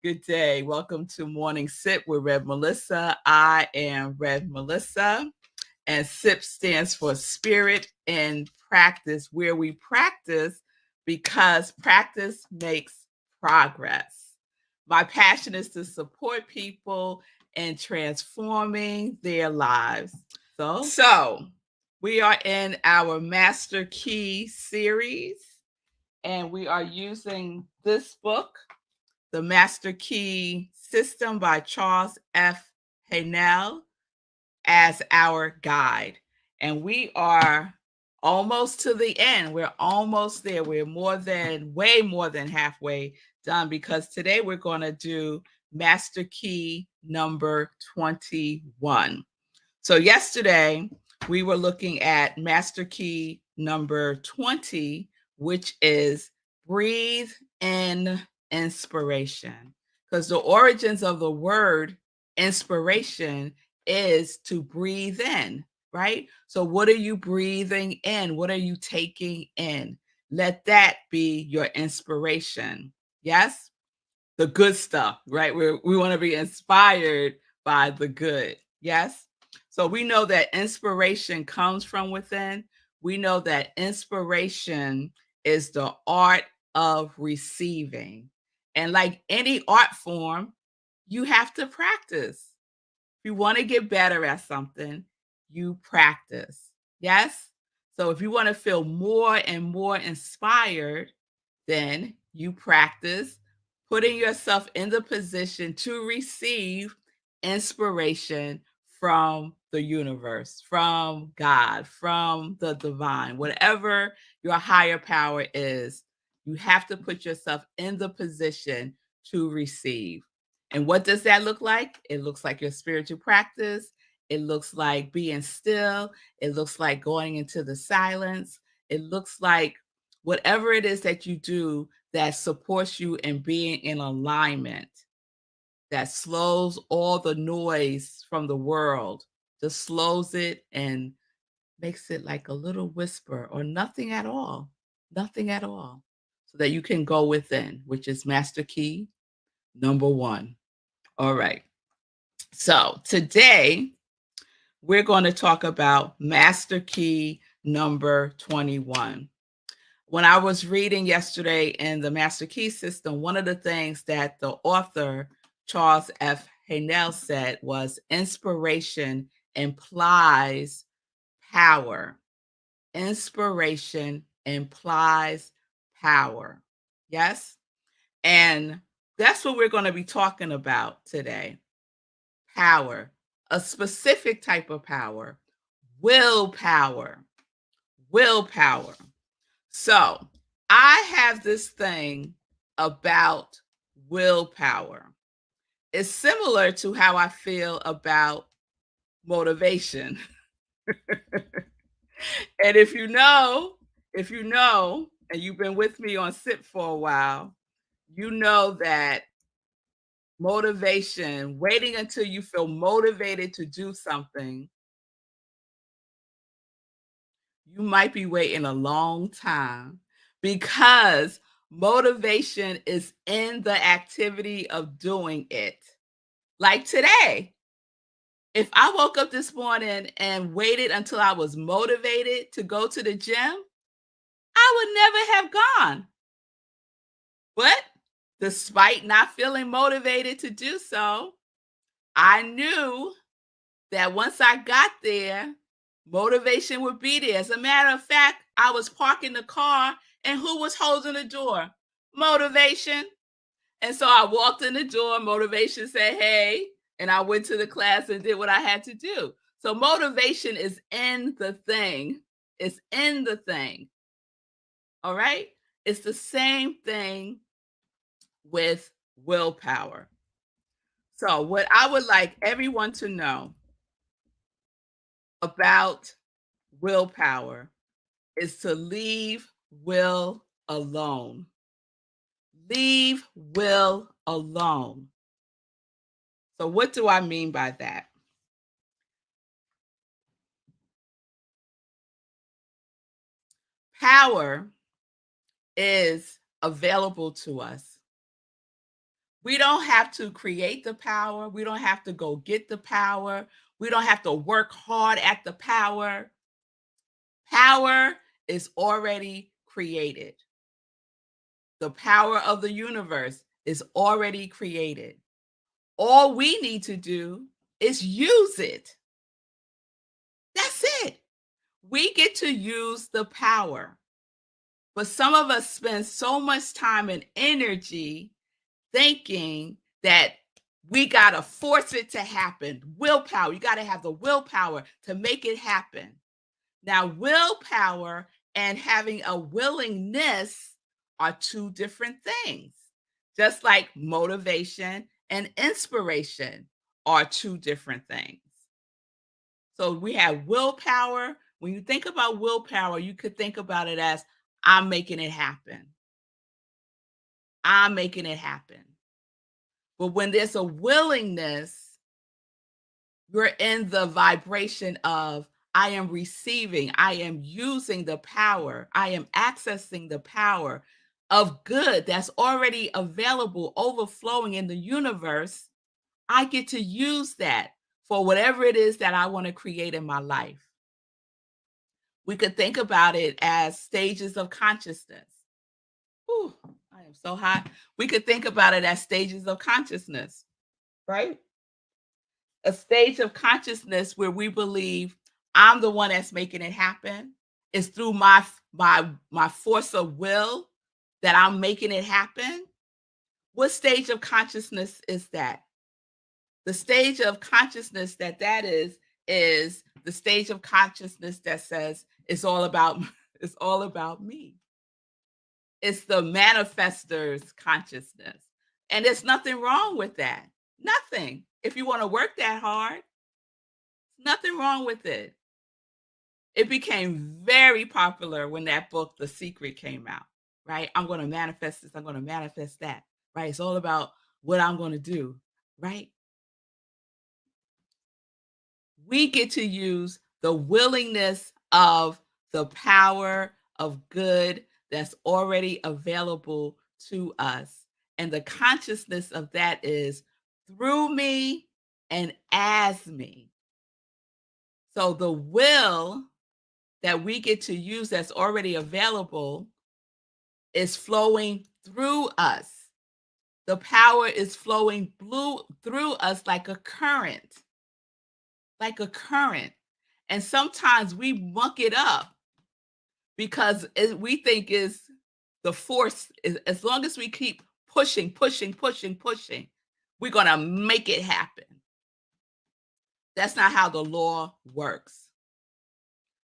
good day. Welcome to Morning Sip with Rev Melissa. I am Rev Melissa, and SIP stands for Spirit in Practice, where we practice because practice makes progress. My passion is to support people in transforming their lives. So we are in our Master Key series, and we are using this book, The Master Key System by Charles Haanel, as our guide. And we are almost to the end. We're almost there. We're way more than halfway done, because today we're going to do Master Key number 21. So yesterday we were looking at Master Key number 20, which is breathe in inspiration, because the origins of the word inspiration is to breathe in, right? So what are you breathing in? What are you taking in? Let that be your inspiration. Yes? The good stuff, right? We want to be inspired by the good. Yes? So we know that inspiration comes from within. We know that inspiration is the art of receiving. And like any art form, you have to practice. If you want to get better at something, you practice. Yes? So if you want to feel more and more inspired, then you practice putting yourself in the position to receive inspiration from the universe, from God, from the divine, whatever your higher power is. You have to put yourself in the position to receive. And what does that look like? It looks like your spiritual practice. It looks like being still. It looks like going into the silence. It looks like whatever it is that you do that supports you in being in alignment, that slows all the noise from the world, just slows it and makes it like a little whisper or nothing at all, so that you can go within, which is Master Key number 1. All right. So today we're going to talk about Master Key number 21. When I was reading yesterday in the Master Key System, one of the things that the author, Charles Haanel, said was inspiration implies power. Inspiration implies power. Yes? And that's what we're going to be talking about today. Power, a specific type of power, willpower. Willpower. So I have this thing about willpower. It's similar to how I feel about motivation. And if you know, and you've been with me on SIP for a while, you know that motivation, waiting until you feel motivated to do something, you might be waiting a long time, because motivation is in the activity of doing it. Like today, if I woke up this morning and waited until I was motivated to go to the gym, I would never have gone. But despite not feeling motivated to do so, I knew that once I got there, motivation would be there. As a matter of fact, I was parking the car, and who was holding the door? Motivation. And so I walked in the door, motivation said, hey, and I went to the class and did what I had to do. So motivation is in the thing. It's in the thing. All right? It's the same thing with willpower. So what I would like everyone to know about willpower is to leave will alone. Leave will alone. So what do I mean by that? Power is available to us. We don't have to create the power. We don't have to go get the power. We don't have to work hard at the power. Power is already created. The power of the universe is already created. All we need to do is use it. That's it. We get to use the power. But some of us spend so much time and energy thinking that we got to force it to happen. Willpower. You got to have the willpower to make it happen. Now, willpower and having a willingness are two different things. Just like motivation and inspiration are two different things. So we have willpower. When you think about willpower, you could think about it as I'm making it happen. I'm making it happen. But when there's a willingness, you're in the vibration of I am receiving, I am using the power, I am accessing the power of good that's already available, overflowing in the universe. I get to use that for whatever it is that I want to create in my life. We could think about it as stages of consciousness. Whew, I am so hot. We could think about it as stages of consciousness, right? A stage of consciousness where we believe I'm the one that's making it happen. It's through my force of will that I'm making it happen. What stage of consciousness is that? The stage of consciousness that is the stage of consciousness that says it's all about it's all about me. It's the manifester's consciousness. And there's nothing wrong with that. Nothing. If you want to work that hard, nothing wrong with it. It became very popular when that book, The Secret, came out, right? I'm going to manifest this, I'm going to manifest that, right? It's all about what I'm going to do, right? We get to use the willingness of the power of good that's already available to us. And the consciousness of that is through me and as me. So the will that we get to use that's already available is flowing through us. The power is flowing through us like a current, like a current. And sometimes we muck it up because we think is the force is as long as we keep pushing, we're going to make it happen. That's not how the law works.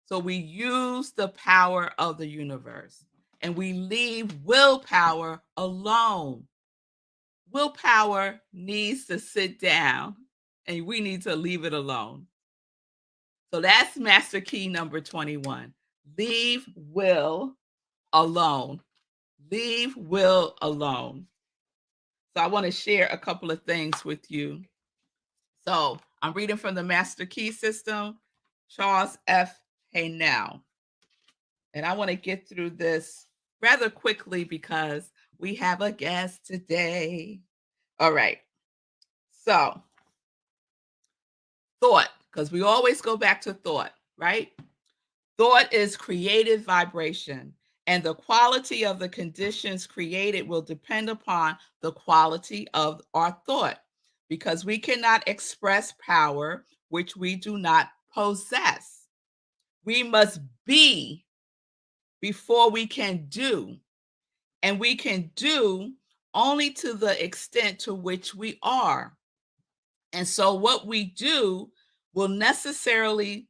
So we use the power of the universe and we leave willpower alone. Willpower needs to sit down and we need to leave it alone. So that's master key number 21. Leave will alone. Leave will alone. So I want to share a couple of things with you. So I'm reading from the Master Key System, Charles Haanel. And I want to get through this rather quickly because we have a guest today. All right. So thought, because we always go back to thought, right? Thought is created vibration, and the quality of the conditions created will depend upon the quality of our thought, because we cannot express power which we do not possess. We must be before we can do, and we can do only to the extent to which we are. And so what we do will necessarily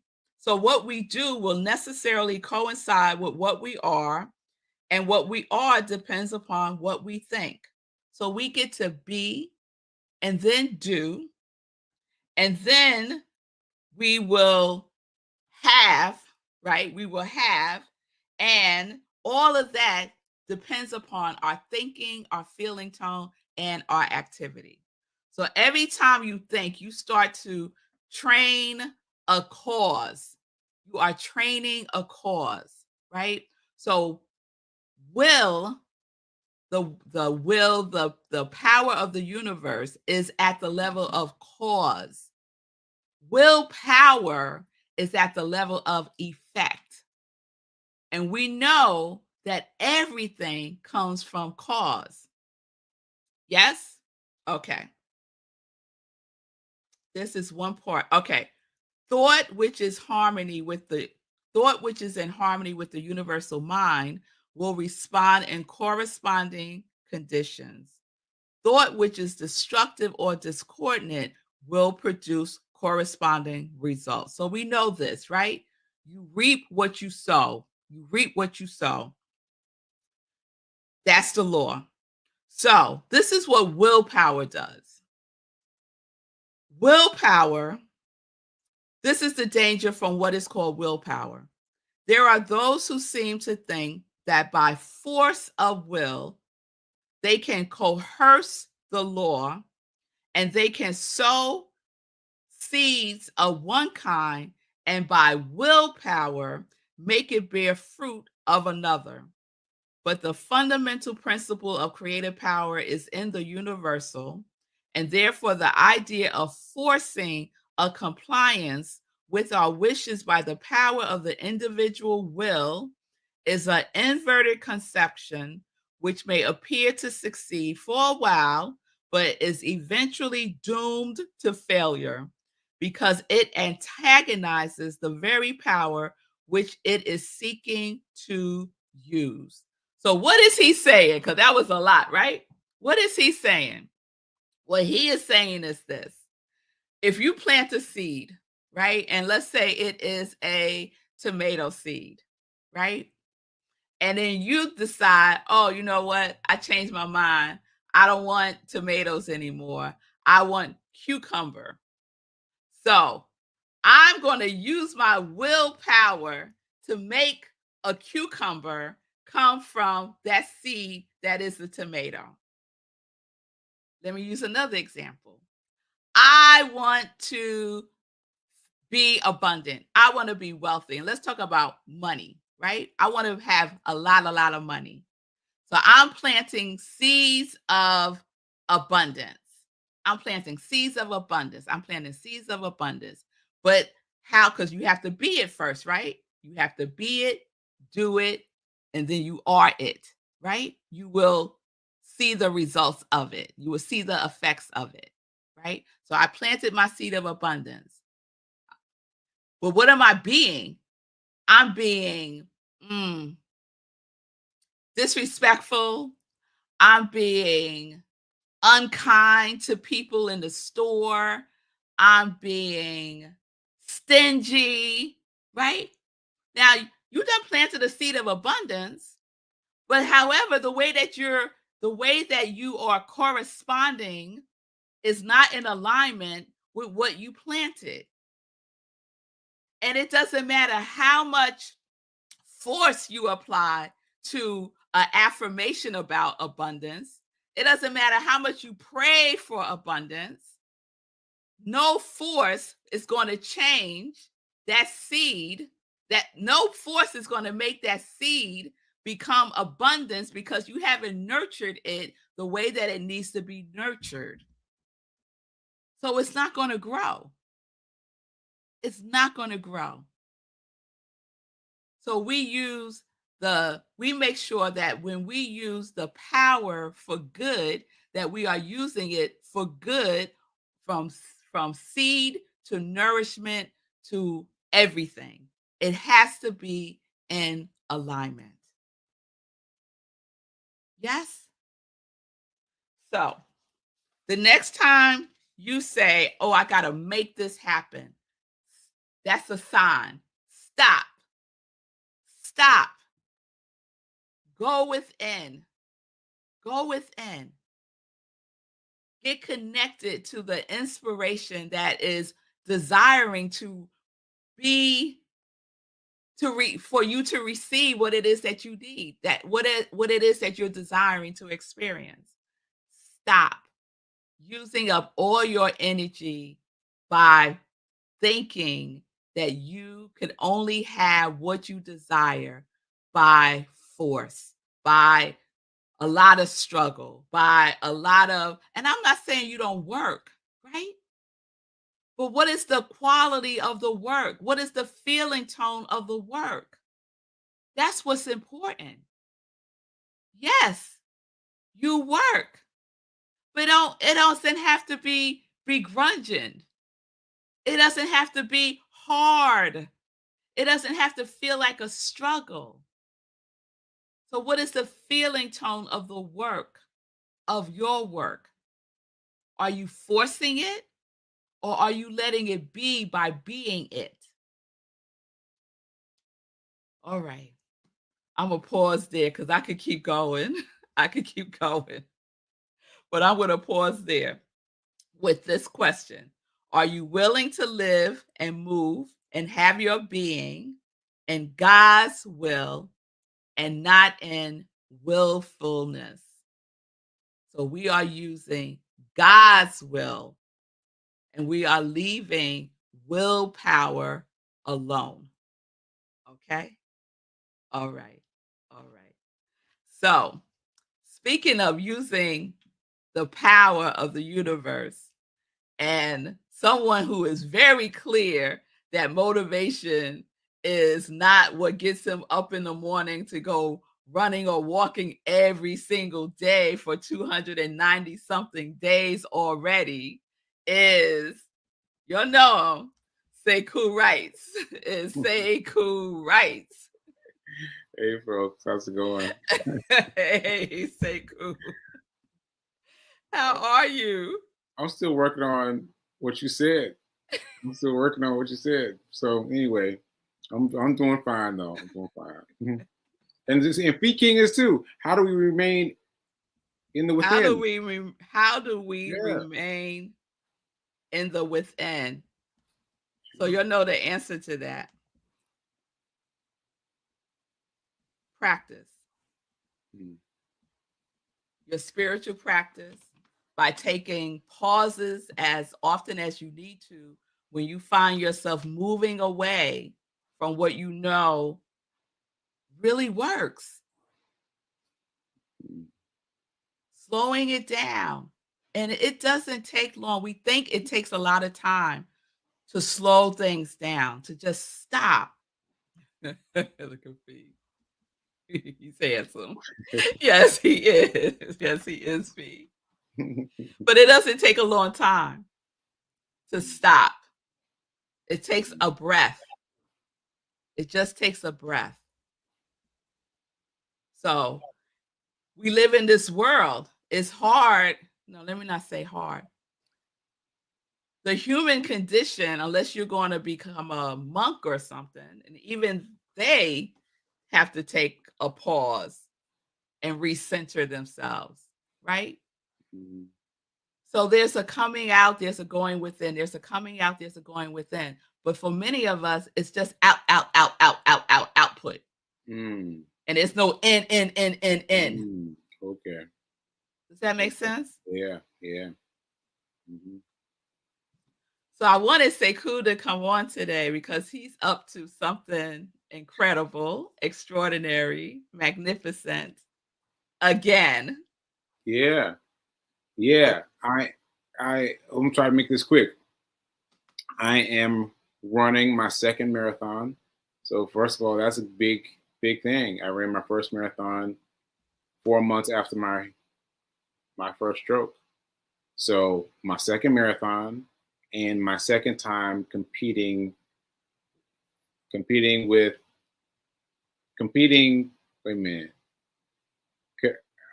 coincide with what we are, and what we are depends upon what we think. So we get to be and then do, and then we will have, right? We will have, and all of that depends upon our thinking, our feeling tone, and our activity. So every time you think, you start to train a cause. You are training a cause, right? So will, the will, the power of the universe is at the level of cause. Willpower is at the level of effect. And we know that everything comes from cause. Yes? Okay. This is one part. Okay. Thought which is in harmony with the universal mind will respond in corresponding conditions. Thought which is destructive or discordant will produce corresponding results. So we know this, right? You reap what you sow. You reap what you sow. That's the law. So this is what willpower does. Willpower, this is the danger from what is called willpower. There are those who seem to think that by force of will, they can coerce the law and they can sow seeds of one kind and by willpower make it bear fruit of another. But the fundamental principle of creative power is in the universal, and therefore the idea of forcing a compliance with our wishes by the power of the individual will is an inverted conception which may appear to succeed for a while, but is eventually doomed to failure because it antagonizes the very power which it is seeking to use. So what is he saying? Because that was a lot, right? What is he saying? What he is saying is this. If you plant a seed, right? And let's say it is a tomato seed, right? And then you decide, oh, you know what? I changed my mind. I don't want tomatoes anymore. I want cucumber. So I'm going to use my willpower to make a cucumber come from that seed that is the tomato. Let me use another example. I want to be abundant. I want to be wealthy. And let's talk about money, right? I want to have a lot of money. So I'm planting seeds of abundance. I'm planting seeds of abundance. I'm planting seeds of abundance. But how? Because you have to be it first, right? You have to be it, do it, and then you are it, right? You will see the results of it. You will see the effects of it, right? So I planted my seed of abundance. But what am I being? I'm being disrespectful. I'm being unkind to people in the store. I'm being stingy, right? Now, you done planted a seed of abundance, but however, the way that you are corresponding is not in alignment with what you planted. And it doesn't matter how much force you apply to an affirmation about abundance. It doesn't matter how much you pray for abundance. No force is going to change that seed. That no force is going to make that seed become abundance because you haven't nurtured it the way that it needs to be nurtured. So it's not going to grow. It's not going to grow. So we make sure that when we use the power for good, that we are using it for good from seed to nourishment to everything. It has to be in alignment. Yes? So the next time you say, oh, I got to make this happen, that's a sign. Stop. Stop. Go within. Go within. Get connected to the inspiration that is desiring to be for you to receive what it is that you need, that what it is that you're desiring to experience. Stop using up all your energy by thinking that you can only have what you desire by force, by a lot of struggle, by a lot of, and I'm not saying you don't work, right? But what is the quality of the work? What is the feeling tone of the work? That's what's important. Yes, you work, but it doesn't have to be begrudging. It doesn't have to be hard. It doesn't have to feel like a struggle. So what is the feeling tone of the work, of your work? Are you forcing it, or are you letting it be by being it? All right. I'm gonna pause there because I could keep going. I could keep going, but I'm gonna pause there with this question. Are you willing to live and move and have your being in God's will and not in willfulness? So we are using God's will and we are leaving willpower alone. Okay? All right. All right. So, speaking of using the power of the universe, and someone who is very clear that motivation is not what gets him up in the morning to go running or walking every single day for 290 something days already, is, you know him, Sekou Wrights. Is Sekou Wrights. Hey, folks, how's it going? Hey, Sekou. How are you? I'm still working on what you said. I'm still working on what you said. So anyway, I'm doing fine though. I'm doing fine. And Fee King is too. How do we remain in the within? How do we Yeah. remain in the within? So you'll know the answer to that. Practice. Your spiritual practice, by taking pauses as often as you need to when you find yourself moving away from what you know really works. Slowing it down. And it doesn't take long. We think it takes a lot of time to slow things down, to just stop. Look at Fee. He's handsome. Yes, he is. Yes, he is, Fee. But it doesn't take a long time to stop. It takes a breath. It just takes a breath. So we live in this world. It's hard. No, let me not say hard. The human condition, unless you're going to become a monk or something, and even they have to take a pause and recenter themselves, right? Mm-hmm. So there's a coming out, there's a going within, there's a coming out, there's a going within. But for many of us, it's just output. Mm. And there's no in. Okay. Does that make sense? Yeah, yeah. Mm-hmm. So I wanted Sekou to come on today because he's up to something incredible, extraordinary, magnificent, again. Yeah. Yeah. I'm trying to make this quick. I am running my second marathon. So first of all, that's a big thing. I ran my first marathon 4 months after my first stroke. So my second marathon and my second time competing. Wait a minute.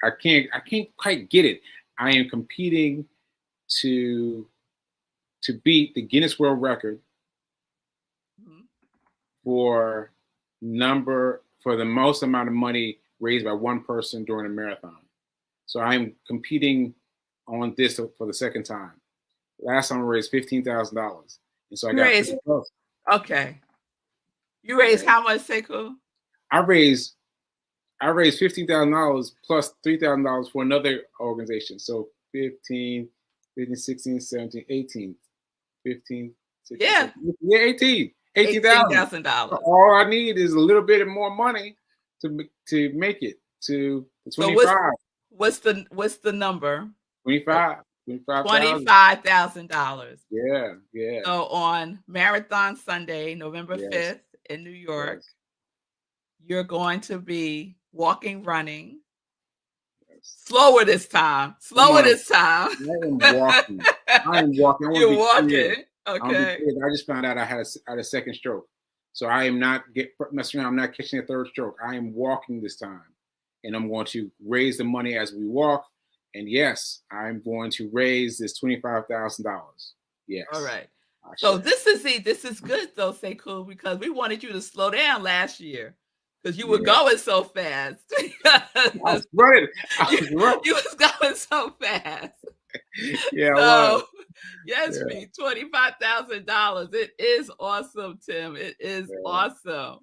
I can't quite get it. I am competing to beat the Guinness World Record for the most amount of money raised by one person during a marathon. So I'm competing on this for the second time. Last time I raised $15,000, and so I got pretty close. Okay. You raised how much, Sekou? I raised $15,000 plus $3,000 for another organization. So 15, 16, 17, 18, 15, 16, yeah, 17, yeah, $18,000. All I need is a little bit more money to make it to the 25. What's the number? 25,000. $25,000. Yeah, yeah, So on Marathon Sunday, November yes, 5th in New York, yes, you're going to be walking, running. yes. Slower this time. Come Slower on. this time. I am walking. I am walking. I want to You're be clear. walking. I want to be Okay. clear. I just found out I had a second stroke. So I am not messing around. I'm not catching a third stroke. I am walking this time. And I'm going to raise the money as we walk. And yes, I'm going to raise this $25,000. All Yes. right. I So shall. this is good though, say cool, because we wanted you to slow down last year because you were Yeah. going so fast. I was running. I you, was running. you was going so fast. Yeah, I was. So yes, Yeah, me, $25,000. It is awesome, Tim. It is yeah. awesome.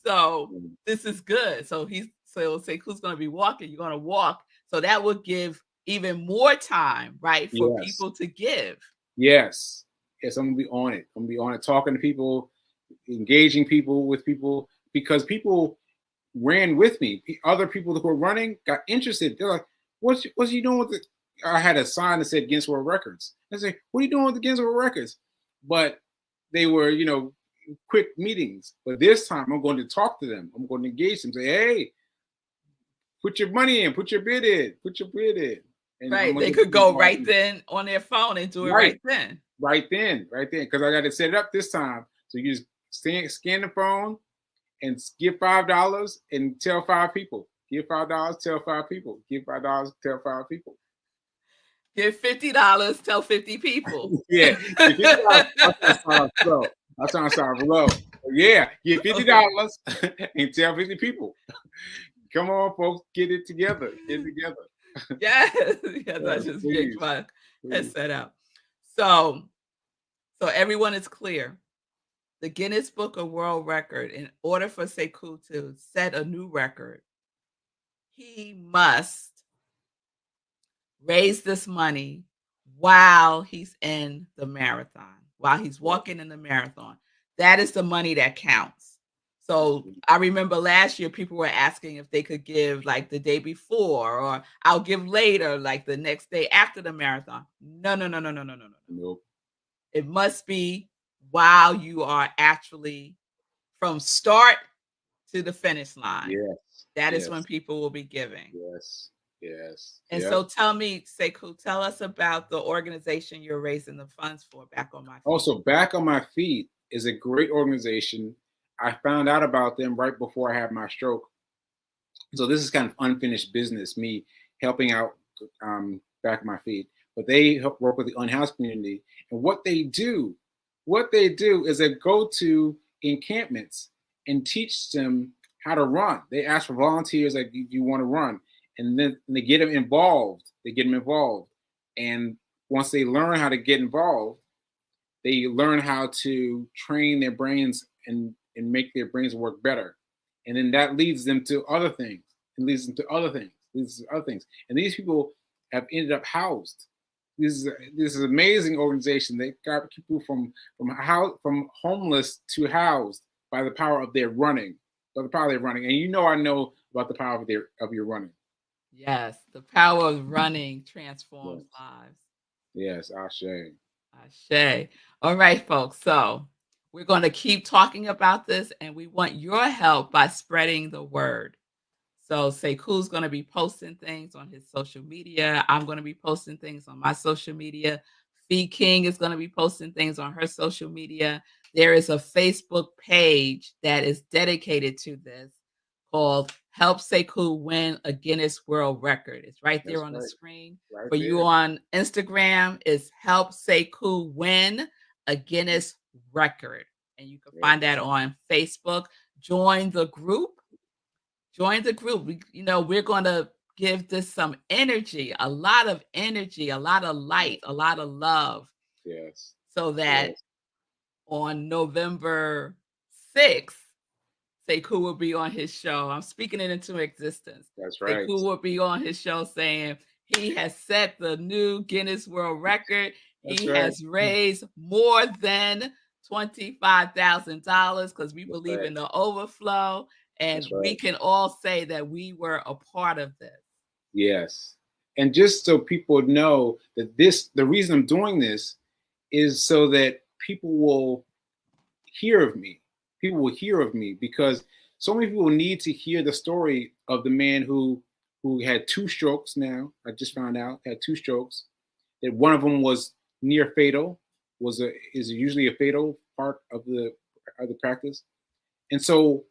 So Mm. this is good. So say who's going to be walking? You're going to walk. So that will give even more time, right, for Yes. people to give. Yes. Yes, I'm gonna be on it. I'm gonna be on it, talking to people, engaging people with people, because people ran with me. Other people who were running got interested. They're like, what's you doing with it? I had a sign that said Guinness World Records. I say, what are you doing with the Guinness World Records? But they were, quick meetings. But this time I'm going to talk to them. I'm going to engage them, say, hey, put your money in, put your bid in, put your bid in. And I'm Right. gonna They get could them go involved right in it. then on their phone and do it Right. right then. Right then. Because I got to set it up this time. So you just scan the phone and give $5 and tell 5 people. Give $5, tell 5 people. Give $5, tell 5 people. Give $50, tell 50 people. Yeah, give $50. I'm trying to start off slow. Yeah, give $50 and tell 50 people. Come on, folks, get it together. Get it together. Yes. Yes, I Yes, just yanked please, my please. headset out. So everyone is clear. The Guinness Book of World Record, in order for Sekou to set a new record, he must raise this money while he's in the marathon, while he's walking in the marathon. That is the money that counts. So I remember last year people were asking if they could give like the day before, or I'll give later, like the next day after the marathon. No, no, no, no, no, no, no, no. Nope. It must be while you are actually from start to the finish line. Yes. That is when Yes. people will be giving. Yes. Yes. And so tell me, Sekou, tell us about the organization you're raising the funds for, Back on My Feet. Also, Back on My Feet is a great organization. I found out about them right before I had my stroke. So this is kind of unfinished business, me helping out Back on My Feet. But they help work with the unhoused community. And what they do is they go to encampments and teach them how to run. They ask for volunteers like, you want to run? And then they get them involved. And once they learn how to get involved, they learn how to train their brains and make their brains work better. And then that leads them to other things. And leads them to other things. And these people have ended up housed. This is an amazing organization. They got people from homeless to housed by the power of their running. And I know about the power of your running. Yes, the power of running transforms lives. Yes, Ashe. Ashe. All right, folks. So we're going to keep talking about this, and we want your help by spreading the word. So Sekou's going to be posting things on his social media. I'm going to be posting things on my social media. Fee King is going to be posting things on her social media. There is a Facebook page that is dedicated to this called Help Sekou Win a Guinness World Record. It's right there on the screen. Right For there. you on Instagram, it's Help Sekou Win a Guinness Record. And you can find that on Facebook. Join the group. We're going to give this some energy, a lot of energy, a lot of light, a lot of love. Yes. So that on November 6th, Sekou will be on his show. I'm speaking it into existence. That's right. Sekou will be on his show saying he has set the new Guinness World Record. He has raised more than $25,000 because we believe in the overflow. And we can all say that we were a part of this. Yes. And just so people know that the reason I'm doing this is so that people will hear of me. People will hear of me because so many people need to hear the story of the man who had 2 strokes. Now I just found out had 2 strokes. That one of them was near fatal. Is usually a fatal part of the practice. And so,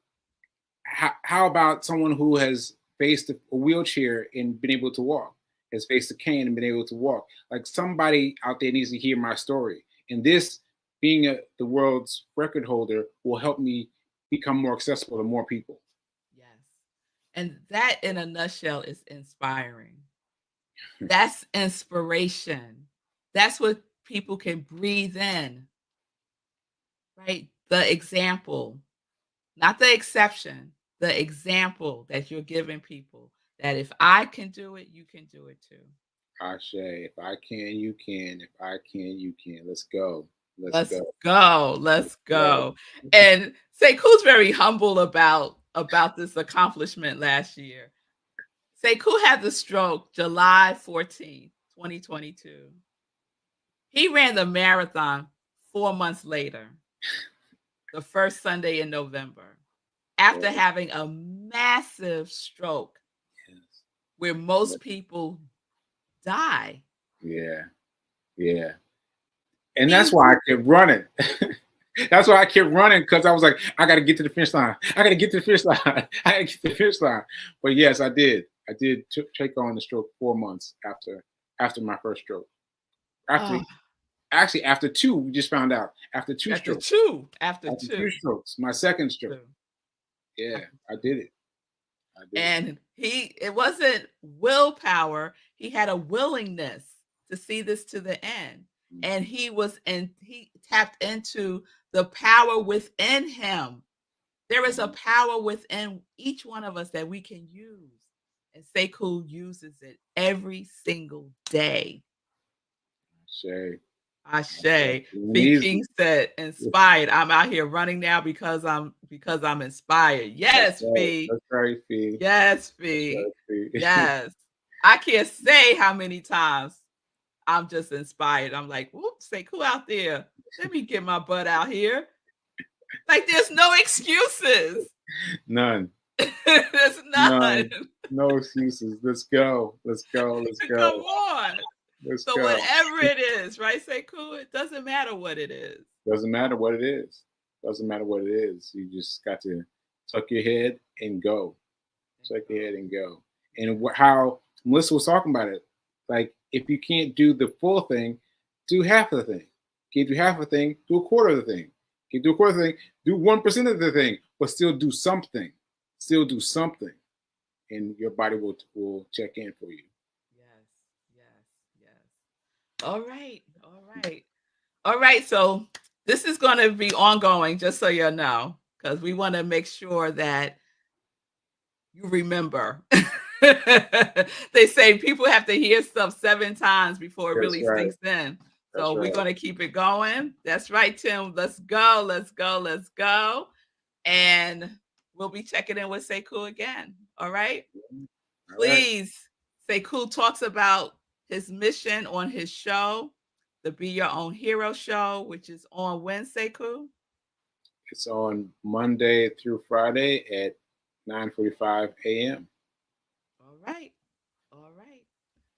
how about someone who has faced a wheelchair and been able to walk, has faced a cane and been able to walk? Like somebody out there needs to hear my story. And this, being the world's record holder, will help me become more accessible to more people. Yes. And that in a nutshell is inspiring. That's inspiration. That's what people can breathe in, right? The example, not the exception, the example that you're giving people that if I can do it, you can do it too. Ashe, if I can, you can. If I can, you can. Let's go. Let's Let's go. go. Let's Let's go. go. And Sekou's very humble about this accomplishment last year. Sekou had the stroke July 14th, 2022. He ran the marathon 4 months later, the first Sunday in November, after having a massive stroke Yes. where most people die. Yeah. Yeah. And that's why I kept running. That's why I kept running, because I was like, I got to get to the finish line. I got to get to the finish line. I got to get to the finish line. But yes, I did. I did take on the stroke 4 months after my first stroke. Actually, after 2, we just found out. After two strokes. After 2 strokes. My second stroke. 2. Yeah, I did it. And it wasn't willpower. He had a willingness to see this to the end. And he tapped into the power within him. There is a power within each one of us that we can use. And Sekou uses it every single day. Ashe. B. King said, inspired. I'm out here running now because I'm inspired. Yes, Fee. That's right, Fee. Yes, Fee. Yes. I can't say how many times I'm just inspired. I'm like, whoops, Sekou out there. Let me get my butt out here. Like, there's no excuses. None. There's none. No excuses. Let's go. Let's go. Let's go. Come on. So whatever it is, right, Sekou, it doesn't matter what it is. Doesn't matter what it is. Doesn't matter what it is. You just got to tuck your head and go. Tuck your head and go. And how Melissa was talking about it, like, if you can't do the full thing, do half of the thing. Can't do half of the thing, do a quarter of the thing. Can't do a quarter of the thing, do 1% of the thing, but still do something. Still do something. And your body will check in for you. Yes. All right. So this is going to be ongoing, just so you know, because we want to make sure that you remember. They say people have to hear stuff 7 times before it really sinks in. So we're going to keep it going. That's right, Tim. Let's go. Let's go. Let's go. And we'll be checking in with Sekou again. All right. Please, Sekou talks about his mission on his show, the Be Your Own Hero show, which is on when, Sekou? It's on Monday through Friday at 9:45 a.m. All right.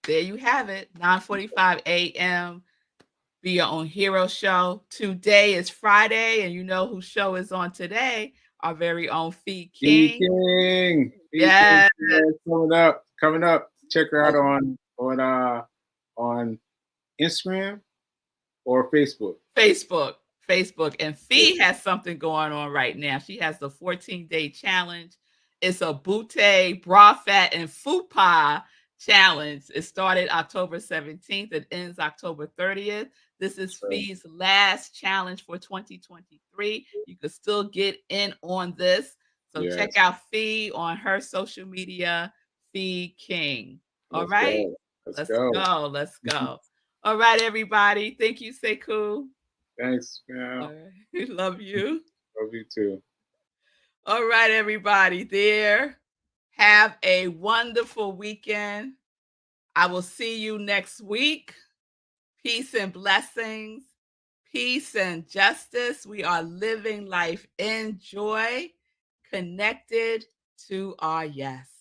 There you have it. 9:45 a.m. Be Your Own Hero show. Today is Friday, and you know whose show is on today? Our very own Fee King. Yes. Coming up. Check her out on Instagram or Facebook. Facebook. And Fee has something going on right now. She has the 14-day challenge. It's a Butte, bra fat, and fupa challenge. It started October 17th. It ends October 30th. This is Fee's last challenge for 2023. You can still get in on this. So check out Fee on her social media, Fee King. All right? Let's go. Let's go. All right, everybody. Thank you, Sekou. Thanks, man. Right. Love you. Love you too. All right, everybody. There Have a wonderful weekend. I will see you next week. Peace and blessings, peace and justice. We are living life in joy, connected to our yes.